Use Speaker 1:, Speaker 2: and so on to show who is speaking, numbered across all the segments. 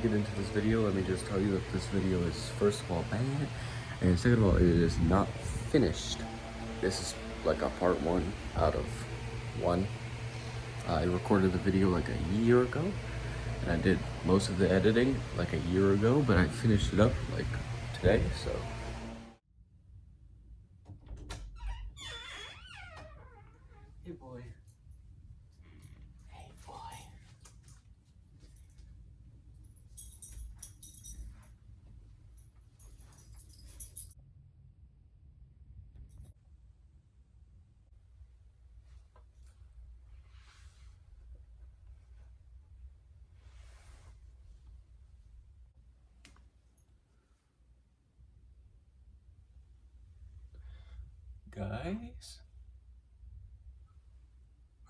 Speaker 1: Get into this video, let me just tell you that this video is first of all bad, and second of all, it is not finished. This is like a part 1 out of 1. I recorded the video like a year ago, and I did most of the editing like a year ago, but I finished it up like today, so. Hey boy. Hey boy. Guys?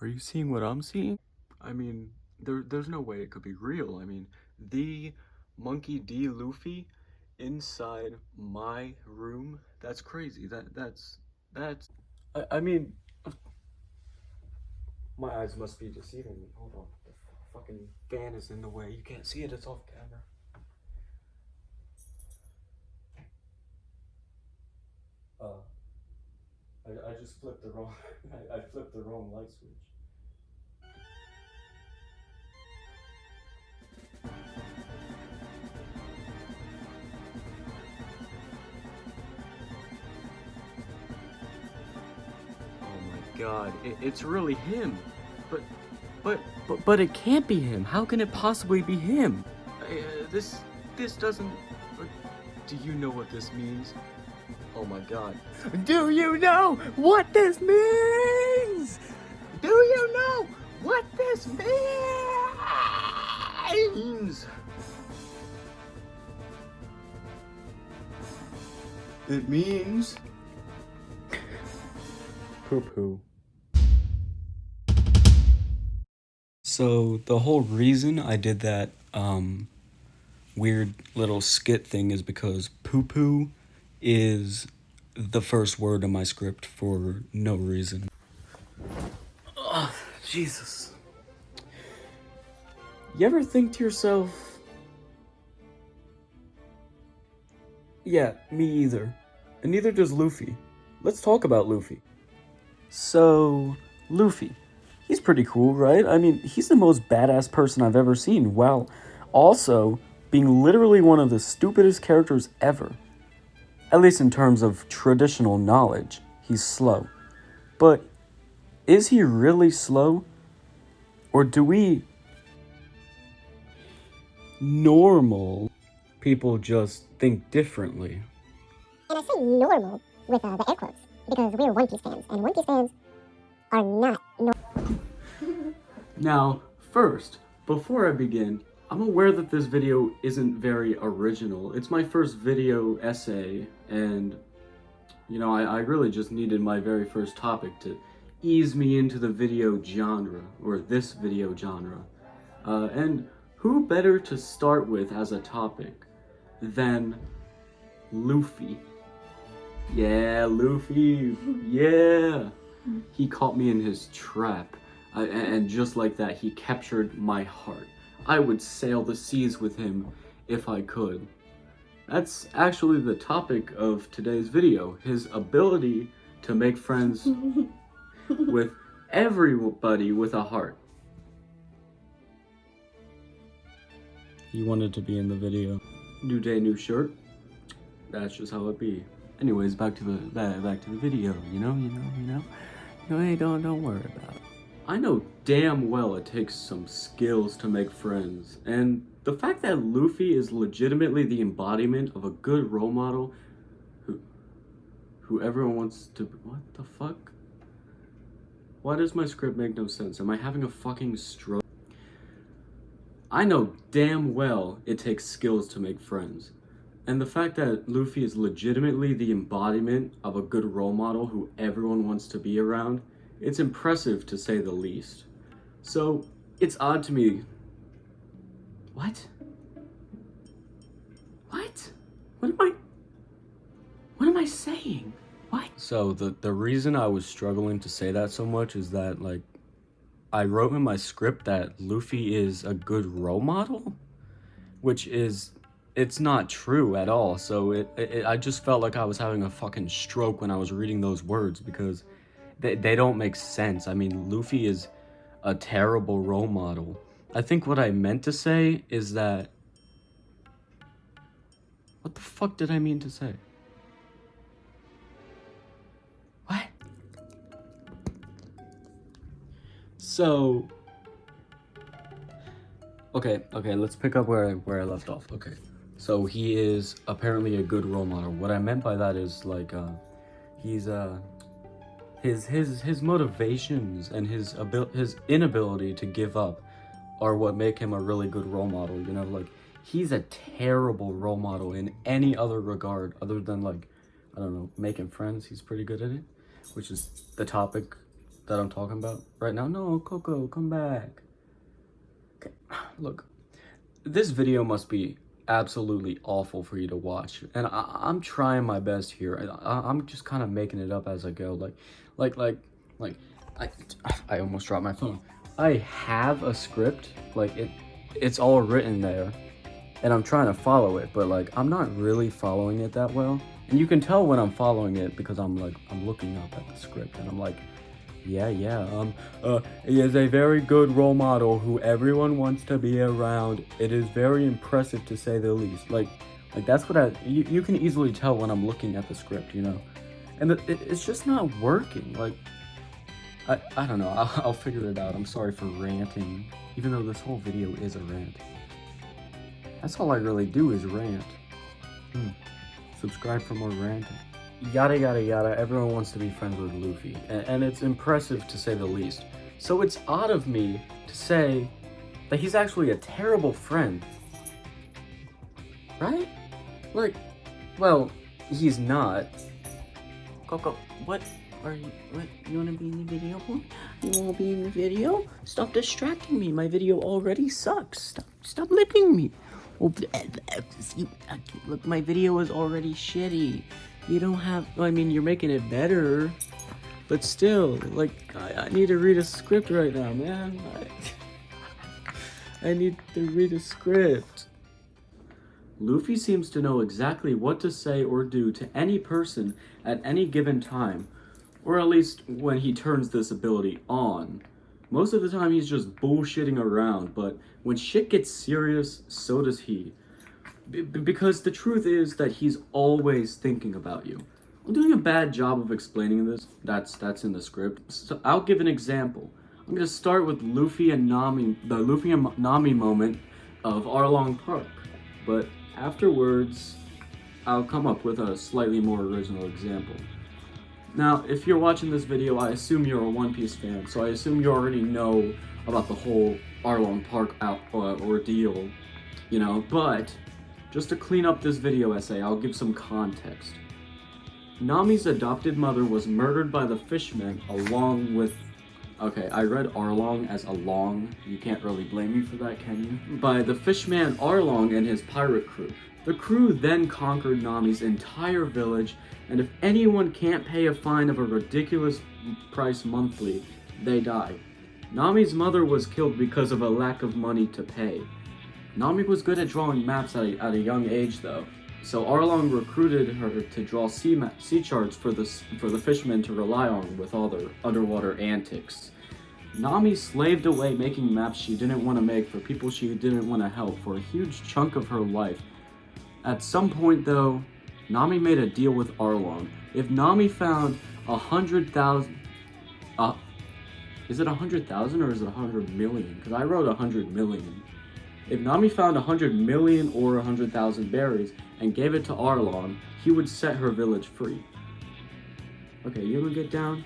Speaker 1: Are you seeing what I'm seeing? I mean, there's no way it could be real. I mean, the Monkey D. Luffy inside my room? That's crazy. That's I mean, my eyes must be deceiving me. Hold on. The fucking fan is in the way. You can't see it, it's off camera. I just flipped the wrong I flipped the wrong light switch. Oh my god, it's really him. But it can't be him. How can it possibly be him? This doesn't. Do you know what this means? Oh my god. Do you know what this means? Do you know what this means? It means poo-poo. So the whole reason I did that weird little skit thing is because poo-poo is the first word in my script for no reason. Ugh, Jesus. You ever think to yourself, yeah, me either. And neither does Luffy. Let's talk about Luffy. So, Luffy. He's pretty cool, right? I mean, he's the most badass person I've ever seen, while also being literally one of the stupidest characters ever. At least in terms of traditional knowledge, he's slow. But is he really slow? Or do we normal people just think differently?
Speaker 2: And I say normal with the air quotes, because we're One Piece fans, and One Piece fans are not normal.
Speaker 1: Now, first, before I begin, I'm aware that this video isn't very original. It's my first video essay, and, you know, I really just needed my very first topic to ease me into the video genre, or this video genre. And who better to start with as a topic than Luffy? Yeah, Luffy, yeah! He caught me in his trap, and just like that, he captured my heart. I would sail the seas with him if I could. That's actually the topic of today's video, his ability to make friends with everybody with a heart. He wanted to be in the video. New day, new shirt. That's just how it be. Anyways, back to the video. You know. Hey, don't worry about it. I know damn well it takes some skills to make friends, and the fact that Luffy is legitimately the embodiment of a good role model who everyone wants to. What the fuck? Why does my script make no sense? Am I having a fucking stroke? I know damn well it takes skills to make friends. And the fact that Luffy is legitimately the embodiment of a good role model who everyone wants to be around, it's impressive to say the least. So, it's odd to me. What? What am I saying? What? So, the reason I was struggling to say that so much is that, like, I wrote in my script that Luffy is a good role model, which is, it's not true at all. So I just felt like I was having a fucking stroke when I was reading those words because they don't make sense. I mean, Luffy is a terrible role model. I think what I meant to say is that, what the fuck did I mean to say? What? So, okay, let's pick up where I left off. Okay, so he is apparently a good role model. What I meant by that is like, he's his motivations and his inability to give up are what make him a really good role model. You know, like he's a terrible role model in any other regard other than like, I don't know, making friends. He's pretty good at it, which is the topic that I'm talking about right now. No, Coco, come back. Okay, look, this video must be absolutely awful for you to watch, and I'm trying my best here. I'm just kind of making it up as I go. Like, I almost dropped my phone. I have a script, like it's all written there, and I'm trying to follow it, but like I'm not really following it that well. And you can tell when I'm following it because I'm looking up at the script, and I'm like, he is a very good role model who everyone wants to be around. It is very impressive to say the least. Like that's what you can easily tell when I'm looking at the script, you know? And it's just not working. Like, I don't know, I'll figure it out. I'm sorry for ranting, even though this whole video is a rant. That's all I really do is rant. Subscribe for more ranting. Yada yada yada, everyone wants to be friends with Luffy, and it's impressive to say the least. So it's odd of me to say that he's actually a terrible friend. Right? Like, well, he's not. Coco, what are you, you wanna be in the video, boy? You wanna be in the video? Stop distracting me, my video already sucks. Stop licking me. Oh, look, my video is already shitty. You don't have, I mean, you're making it better, but still, like, I need to read a script right now, man. I need to read a script. Luffy seems to know exactly what to say or do to any person at any given time, or at least when he turns this ability on. Most of the time he's just bullshitting around, but when shit gets serious, so does he. Because the truth is that he's always thinking about you. I'm doing a bad job of explaining this. That's in the script. So I'll give an example. I'm gonna start with Luffy and Nami, the Luffy and Nami moment of Arlong Park. But afterwards, I'll come up with a slightly more original example. Now, if you're watching this video, I assume you're a One Piece fan, so I assume you already know about the whole Arlong Park ordeal, you know, but just to clean up this video essay, I'll give some context. Nami's adopted mother was murdered by the fishmen along with... Okay, I read Arlong as along. You can't really blame me for that, can you? By the fishman Arlong and his pirate crew. The crew then conquered Nami's entire village, and if anyone can't pay a fine of a ridiculous price monthly, they die. Nami's mother was killed because of a lack of money to pay. Nami was good at drawing maps at a young age, though, so Arlong recruited her to draw sea charts for the fishermen to rely on with all their underwater antics. Nami slaved away making maps she didn't want to make for people she didn't want to help for a huge chunk of her life. At some point, though, Nami made a deal with Arlong. If Nami found 100,000... is it 100,000 or is it 100 million? Because I wrote 100 million. If Nami found 100 million or 100,000 berries and gave it to Arlong, he would set her village free. Okay, you wanna get down?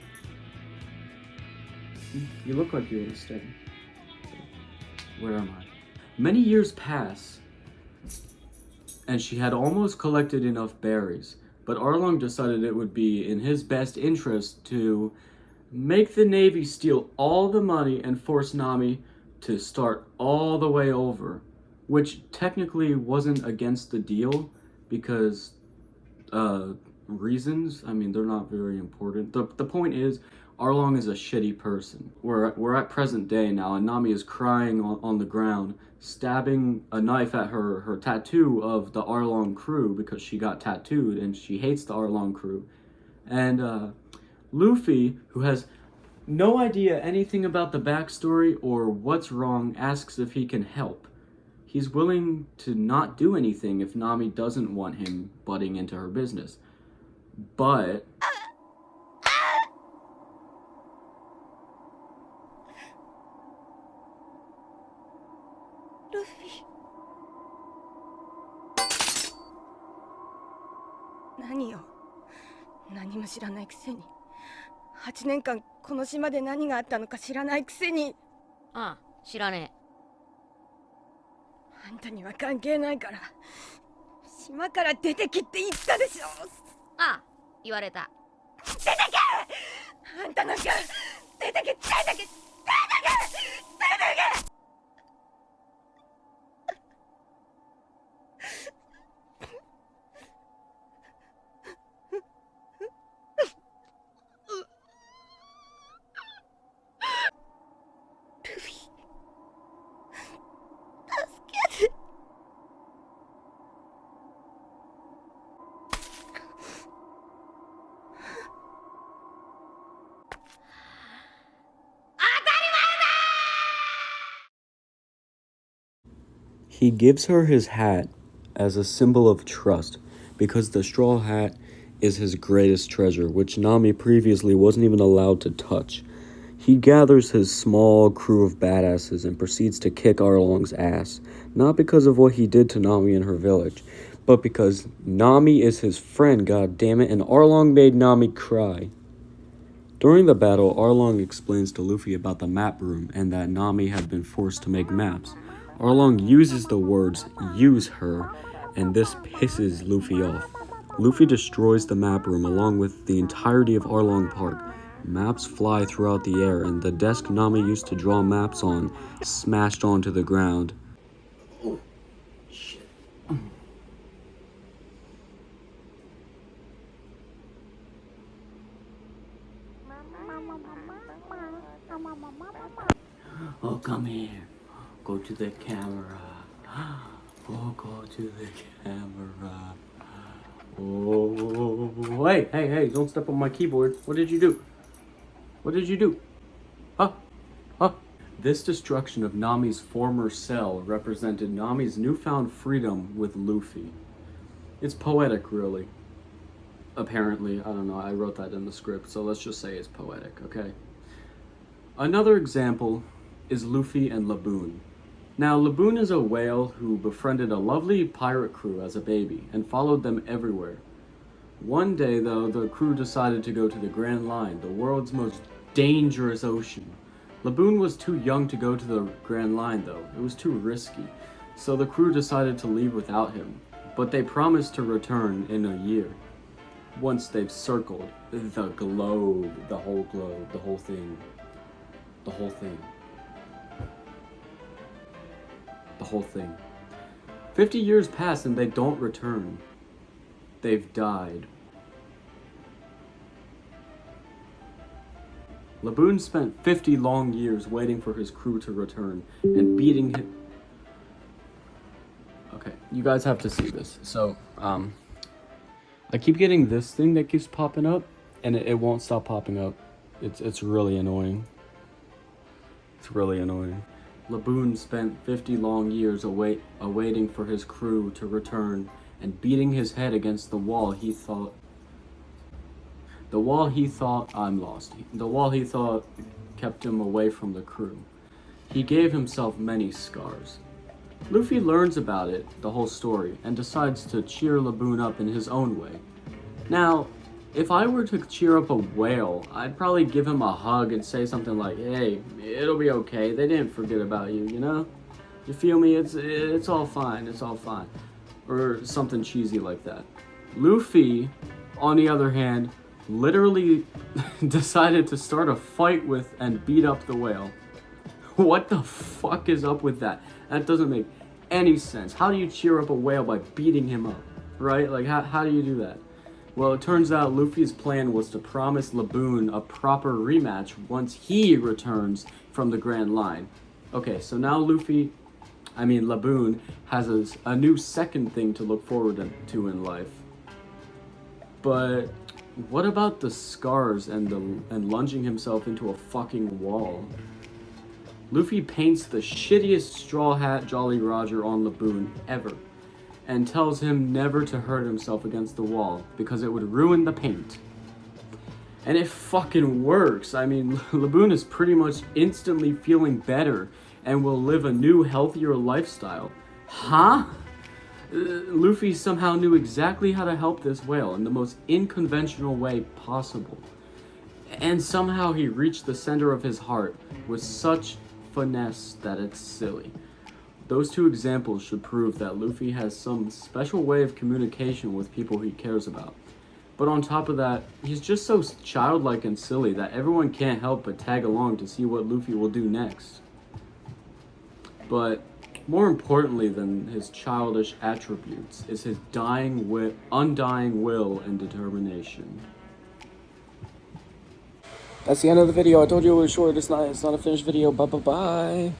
Speaker 1: You look like you wanna stay. Where am I? Many years pass, and she had almost collected enough berries, but Arlong decided it would be in his best interest to make the Navy steal all the money and force Nami to start all the way over, which technically wasn't against the deal because reasons, I mean, they're not very important. The point is, Arlong is a shitty person. We're at present day now, and Nami is crying on the ground, stabbing a knife at her tattoo of the Arlong crew because she got tattooed and she hates the Arlong crew. And Luffy, who has no idea anything about the backstory or what's wrong, asks if he can help. He's willing to not do anything if Nami doesn't want him butting into her business. But
Speaker 3: Luffy. 何よ。何も知らないくせに。8年間この島で何があったのか知らないくせに。
Speaker 4: ああ、知らね
Speaker 3: あんたには関係ないから。島から出てきって言ったでしょ。
Speaker 4: え。ああ、言われた。
Speaker 3: 出てけ！あんたなんか出てけ！出てけ！出てけ！出てけ！he
Speaker 1: gives her his hat as a symbol of trust because the straw hat is his greatest treasure, which Nami previously wasn't even allowed to touch. He gathers his small crew of badasses and proceeds to kick Arlong's ass, not because of what he did to Nami in her village, but because Nami is his friend, goddammit, and Arlong made Nami cry. During the battle, Arlong explains to Luffy about the map room and that Nami had been forced to make maps. Arlong uses the words, use her, and this pisses Luffy off. Luffy destroys the map room along with the entirety of Arlong Park. Maps fly throughout the air, and the desk Nami used to draw maps on smashed onto the ground. Oh, shit. Oh, come here. Go to the camera. Oh, go to the camera. Oh, hey, don't step on my keyboard. What did you do? What did you do? Huh? This destruction of Nami's former cell represented Nami's newfound freedom with Luffy. It's poetic, really. Apparently, I don't know, I wrote that in the script, so let's just say it's poetic, okay? Another example is Luffy and Laboon. Now, Laboon is a whale who befriended a lovely pirate crew as a baby and followed them everywhere. One day, though, the crew decided to go to the Grand Line, the world's most dangerous ocean. Laboon was too young to go to the Grand Line, though. It was too risky. So the crew decided to leave without him. But they promised to return in a year. Once they've circled the globe, the whole globe, the whole thing. The whole thing. The whole thing. 50 years pass and they don't return. They've died. Laboon spent 50 long years waiting for his crew to return and beating him. Okay, you guys have to see this. So, I keep getting this thing that keeps popping up, and it won't stop popping up. It's really annoying. It's really annoying. Laboon spent 50 long years awaiting for his crew to return and beating his head against the wall he thought I'm lost. The wall he thought kept him away from the crew. He gave himself many scars. Luffy learns about it, the whole story, and decides to cheer Laboon up in his own way. Now, if I were to cheer up a whale, I'd probably give him a hug and say something like, "Hey, it'll be okay. They didn't forget about you, you know? You feel me? It's all fine. It's all fine." Or something cheesy like that. Luffy, on the other hand, literally decided to start a fight with and beat up the whale. What the fuck is up with that? That doesn't make any sense. How do you cheer up a whale by beating him up, right? Like, how do you do that? Well, it turns out Luffy's plan was to promise Laboon a proper rematch once he returns from the Grand Line. Okay, so now Laboon has a new second thing to look forward to in life. But what about the scars and lunging himself into a fucking wall? Luffy paints the shittiest straw hat Jolly Roger on Laboon ever, and tells him never to hurt himself against the wall because it would ruin the paint. And it fucking works. I mean, Laboon is pretty much instantly feeling better and will live a new, healthier lifestyle. Huh? Luffy somehow knew exactly how to help this whale in the most unconventional way possible. And somehow he reached the center of his heart with such finesse that it's silly. Those two examples should prove that Luffy has some special way of communication with people he cares about. But on top of that, he's just so childlike and silly that everyone can't help but tag along to see what Luffy will do next. But more importantly than his childish attributes is his undying will and determination.
Speaker 5: That's the end of the video. I told you it was short. It's not a finished video. Bye.